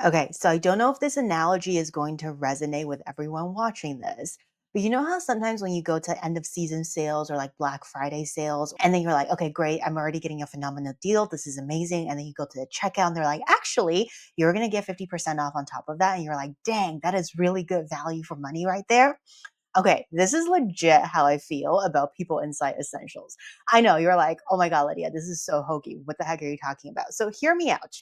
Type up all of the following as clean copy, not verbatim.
Okay, so I don't know if this analogy is going to resonate with everyone watching this, but you know how sometimes when you go to end of season sales or like Black Friday sales, and then you're like, okay, great, I'm already getting a phenomenal deal. This is amazing. And then you go to the checkout and they're like, actually, you're going to get 50% off on top of that. And you're like, dang, that is really good value for money right there. Okay, this is legit how I feel about People Insight Essentials. I know you're like, oh my God, Lydia, this is so hokey. What the heck are you talking about? So hear me out.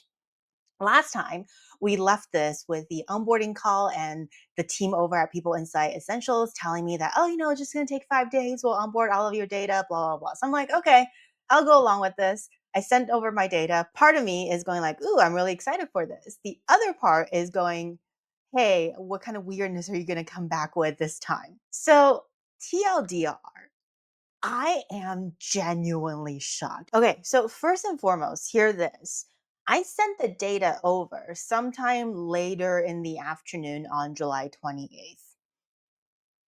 Last time, we left this with the onboarding call and the team over at People Insight Essentials telling me that, oh, it's just going to take 5 days. We'll onboard all of your data, blah, blah, blah. So I'm like, okay, I'll go along with this. I sent over my data. Part of me is going like, ooh, I'm really excited for this. The other part is going, hey, what kind of weirdness are you going to come back with this time? So TLDR, I am genuinely shocked. Okay, so first and foremost, hear this. I sent the data over sometime later in the afternoon on July 28th.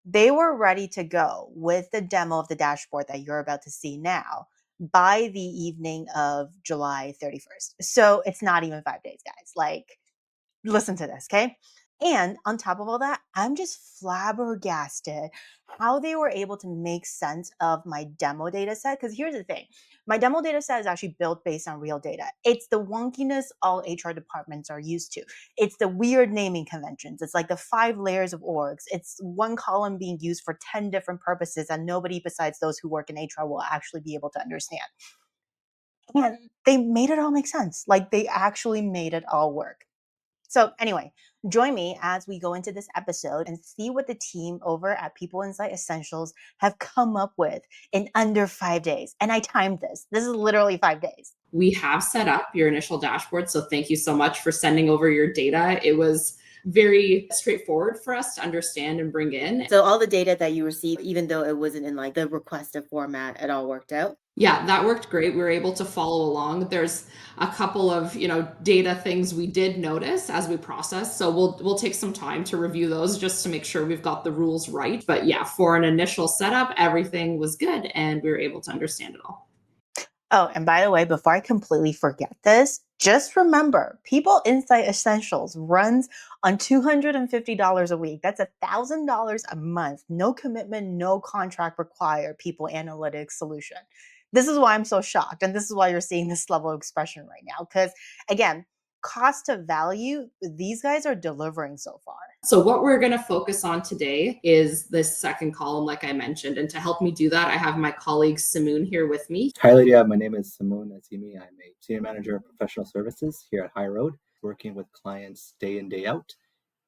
They were ready to go with the demo of the dashboard that you're about to see now by the evening of July 31st. So it's not even 5 days, guys. Like, listen to this, okay? And on top of all that, I'm just flabbergasted how they were able to make sense of my demo data set. Because here's the thing, my demo data set is actually built based on real data. It's the wonkiness all HR departments are used to. It's the weird naming conventions. It's like the 5 layers of orgs. It's one column being used for 10 different purposes, and nobody besides those who work in HR will actually be able to understand. And they made it all make sense. Like they actually made it all work. So, anyway, join me as we go into this episode and see what the team over at People Insight Essentials have come up with in under 5 days. And I timed this. This is literally 5 days. We have set up your initial dashboard. So thank you so much for sending over your data. It was very straightforward for us to understand and bring in. So, all the data that you received, even though it wasn't in like the requested format, it all worked out. Yeah, that worked great. We were able to follow along. There's a couple of, data things we did notice as we process. So we'll take some time to review those just to make sure we've got the rules right. But yeah, for an initial setup, everything was good and we were able to understand it all. Oh, and by the way, before I completely forget this, just remember People Insight Essentials runs on $250 a week. That's $1,000 a month. No commitment, no contract required People Analytics solution. This is why I'm so shocked. And this is why you're seeing this level of expression right now. Because again, cost to value, these guys are delivering so far. So what we're going to focus on today is this second column, like I mentioned. And to help me do that, I have my colleague Simoon here with me. Hi, Lydia. My name is Simoon Azimi. I'm a Senior Manager of Professional Services here at High Road, working with clients day in, day out,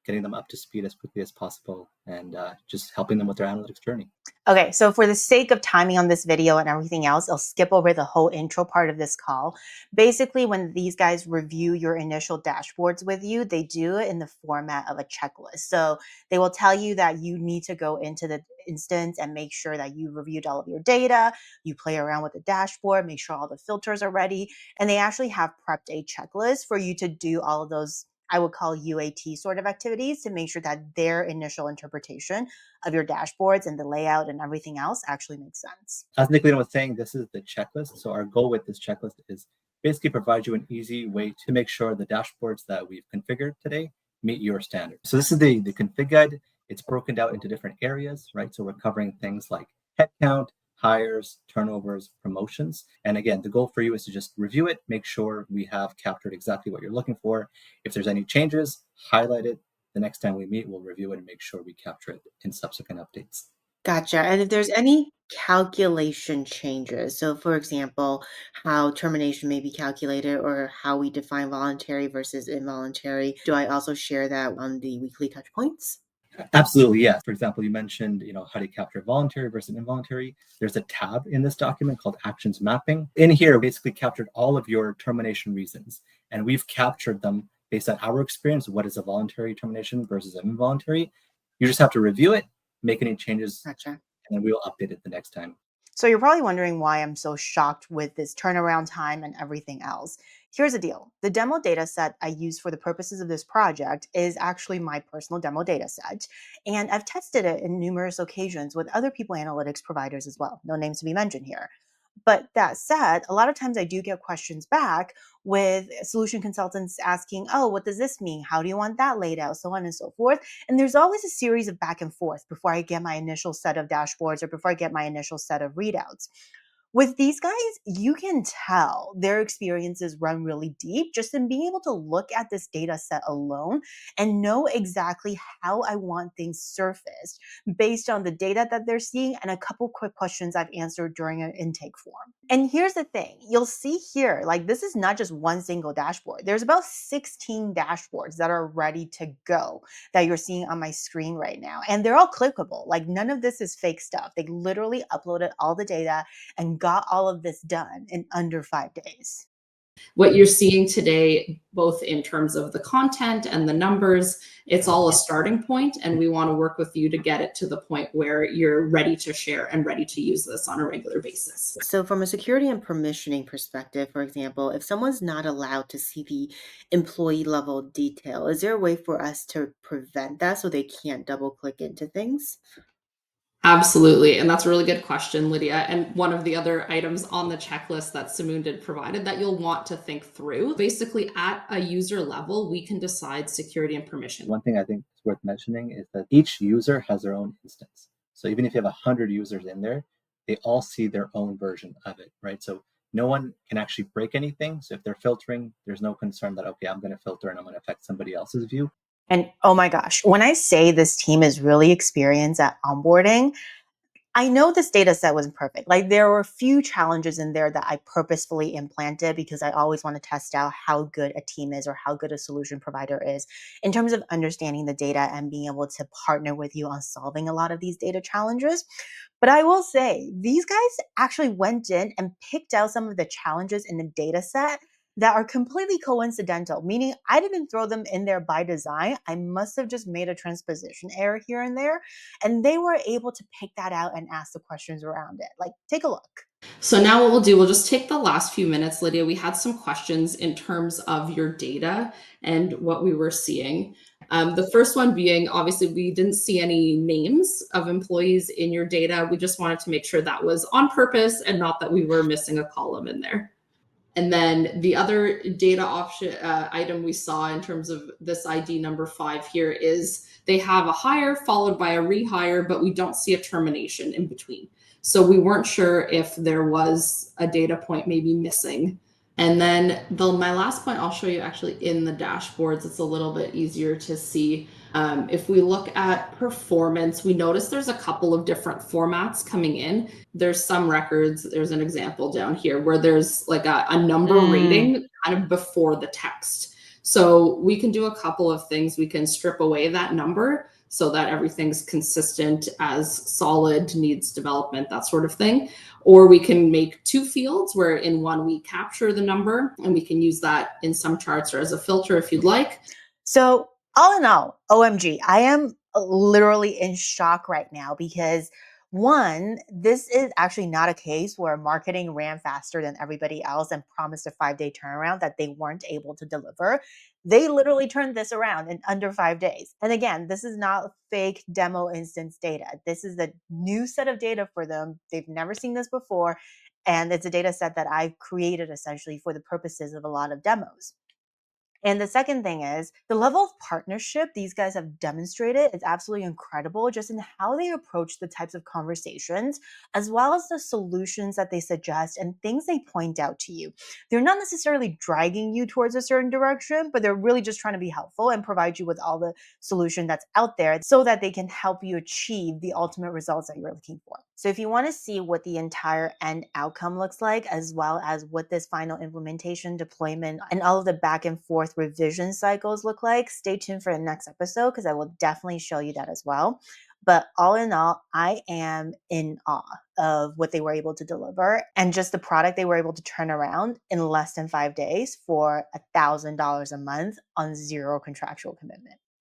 getting them up to speed as quickly as possible, and just helping them with their analytics journey. Okay, so for the sake of timing on this video and everything else, I'll skip over the whole intro part of this call. Basically, when these guys review your initial dashboards with you, they do it in the format of a checklist. So they will tell you that you need to go into the instance and make sure that you reviewed all of your data, you play around with the dashboard, make sure all the filters are ready, and they actually have prepped a checklist for you to do all of those, I would call UAT sort of activities, to make sure that their initial interpretation of your dashboards and the layout and everything else actually makes sense. As Nicolina was saying, this is the checklist. So our goal with this checklist is basically provide you an easy way to make sure the dashboards that we've configured today meet your standards. So this is the config guide. It's broken down into different areas, right? So we're covering things like headcount, hires, turnovers, promotions. And again, the goal for you is to just review it, make sure we have captured exactly what you're looking for. If there's any changes, highlight it. The next time we meet, we'll review it and make sure we capture it in subsequent updates. Gotcha. And if there's any calculation changes, so for example, how termination may be calculated or how we define voluntary versus involuntary, do I also share that on the weekly touch points? Absolutely, yes. For example, you mentioned, how to capture voluntary versus involuntary. There's a tab in this document called Actions Mapping. In here, we basically captured all of your termination reasons, and we've captured them based on our experience. What is a voluntary termination versus an involuntary? You just have to review it, make any changes, Gotcha. and then we'll update it the next time. So you're probably wondering why I'm so shocked with this turnaround time and everything else. Here's the deal. The demo data set I use for the purposes of this project is actually my personal demo data set. And I've tested it in numerous occasions with other people analytics providers as well. No names to be mentioned here. But that said, a lot of times I do get questions back with solution consultants asking, oh, what does this mean? How do you want that laid out? So on and so forth. And there's always a series of back and forth before I get my initial set of dashboards or before I get my initial set of readouts. With these guys, you can tell their experiences run really deep just in being able to look at this data set alone and know exactly how I want things surfaced based on the data that they're seeing and a couple quick questions I've answered during an intake form. And here's the thing, you'll see here, like this is not just one single dashboard. There's about 16 dashboards that are ready to go that you're seeing on my screen right now. And they're all clickable. Like none of this is fake stuff. They literally uploaded all the data and got all of this done in under 5 days. What you're seeing today, both in terms of the content and the numbers, it's all a starting point, and we want to work with you to get it to the point where you're ready to share and ready to use this on a regular basis. So, from a security and permissioning perspective, for example, if someone's not allowed to see the employee level detail, is there a way for us to prevent that so they can't double click into things? Absolutely. And that's a really good question, Lydia. And one of the other items on the checklist that Simoon did provided that you'll want to think through. Basically, at a user level, we can decide security and permission. One thing I think is worth mentioning is that each user has their own instance. So even if you have 100 users in there, they all see their own version of it, right? So no one can actually break anything. So if they're filtering, there's no concern that, okay, I'm going to filter and I'm going to affect somebody else's view. And oh my gosh, when I say this team is really experienced at onboarding, I know this data set wasn't perfect. Like there were a few challenges in there that I purposefully implanted because I always want to test out how good a team is or how good a solution provider is in terms of understanding the data and being able to partner with you on solving a lot of these data challenges. But I will say these guys actually went in and picked out some of the challenges in the data set that are completely coincidental, meaning I didn't throw them in there by design. I must have just made a transposition error here and there. And they were able to pick that out and ask the questions around it. Like, take a look. So now what we'll do, we'll just take the last few minutes, Lydia. We had some questions in terms of your data and what we were seeing. The first one being, obviously, we didn't see any names of employees in your data. We just wanted to make sure that was on purpose and not that we were missing a column in there. And then the other data option item we saw in terms of this ID number 5 here is they have a hire followed by a rehire, but we don't see a termination in between. So we weren't sure if there was a data point maybe missing. And then my last point I'll show you actually in the dashboards. It's a little bit easier to see. If we look at performance, we notice there's a couple of different formats coming in. There's some records, there's an example down here where there's like a number rating kind of before the text. So we can do a couple of things. We can strip away that number so that everything's consistent as solid, needs development, that sort of thing. Or we can make 2 fields where in one we capture the number and we can use that in some charts or as a filter if you'd like. So, all in all, OMG, I am literally in shock right now because one, this is actually not a case where marketing ran faster than everybody else and promised a 5-day turnaround that they weren't able to deliver. They literally turned this around in under 5 days. And again, this is not fake demo instance data. This is a new set of data for them. They've never seen this before. And it's a data set that I've created essentially for the purposes of a lot of demos. And the second thing is the level of partnership these guys have demonstrated is absolutely incredible just in how they approach the types of conversations, as well as the solutions that they suggest and things they point out to you. They're not necessarily dragging you towards a certain direction, but they're really just trying to be helpful and provide you with all the solution that's out there so that they can help you achieve the ultimate results that you're looking for. So if you want to see what the entire end outcome looks like, as well as what this final implementation, deployment, and all of the back and forth revision cycles look like, stay tuned for the next episode because I will definitely show you that as well. But all in all, I am in awe of what they were able to deliver and just the product they were able to turn around in less than 5 days for $1,000 a month on zero contractual commitment.